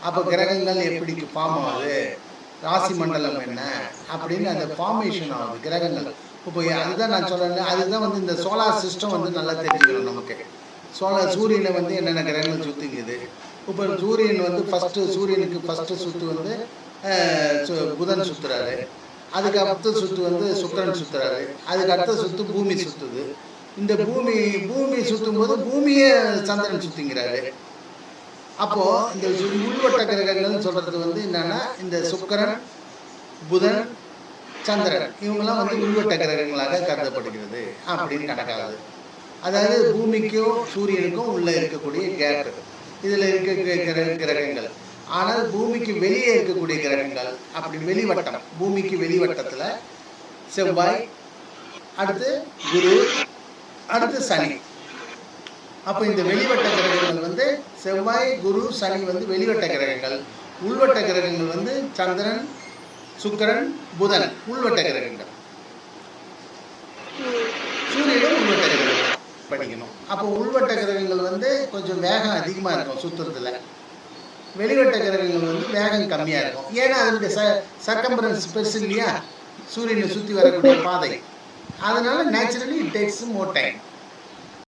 அப்போ கிரகங்கள் எப்படி ஃபார்ம் ஆகுது, ராசி மண்டலம் என்ன அப்படின்னு அந்த ஃபார்மேஷன் ஆகுது கிரகங்கள். இப்போ அதுதான் நான் சொல்கிறேன், அதுதான் வந்து இந்த சோலார் சிஸ்டம் வந்து நல்லா தெரிஞ்சுக்கணும் நமக்கு. சூரியனை வந்து என்னென்ன கிரகங்கள் சுற்றிக்குது. இப்போ சூரியன் வந்து சூரியனுக்கு ஃபஸ்ட்டு சுற்று வந்து புதன் சுற்றுறாரு, அதுக்கு அடுத்த சுற்று வந்து சுக்கிரன் சுற்றுறாரு, அதுக்கு அடுத்த சுற்று பூமி சுற்றுது. இந்த பூமி சுற்றும் போது பூமியே சந்திரன் சுற்றிங்கிறாரு. அப்போது இந்த உள்வட்ட கிரகங்கள்னு சொல்கிறது வந்து என்னென்னா இந்த சுக்கிரன், புதன், சந்திரன் இவங்கெல்லாம் வந்து உள்வட்ட கிரகங்களாக கருதப்படுகிறது அப்படின்னு கணக்காகுது. அதாவது பூமிக்கும் சூரியனுக்கும் உள்ளே இருக்கக்கூடிய கேப் இதில் இருக்க கிரகங்கள். ஆனால் பூமிக்கு வெளியே இருக்கக்கூடிய கிரகங்கள் அப்படி வெளிவட்டம், பூமிக்கு வெளிவட்டத்தில் செவ்வாய், அடுத்து குரு, அடுத்து சனி. அப்போ இந்த வெளிவட்ட கிரகங்கள் வந்து செவ்வாய், குரு, சனி வந்து வெளிவட்ட கிரகங்கள். உள்வட்ட கிரகங்கள் வந்து சந்திரன், சுக்கிரன், புதன் உள்வட்ட கிரகங்கள். சூரியனும் உள்வட்ட கிரகங்கள் படிக்கணும். அப்போ உள்வட்ட கிரகங்கள் வந்து கொஞ்சம் வேகம் அதிகமாக இருக்கும் சுற்றுறதுல, வெளிவட்ட கிரகங்கள் வந்து வேகம் கம்மியாக இருக்கும். ஏன்னா அதனுடைய சர்க்கம்பரன்ஸ் பெருசு இல்லையா, சூரியனை சுற்றி வரக்கூடிய பாதை. அதனால naturally it takes more time.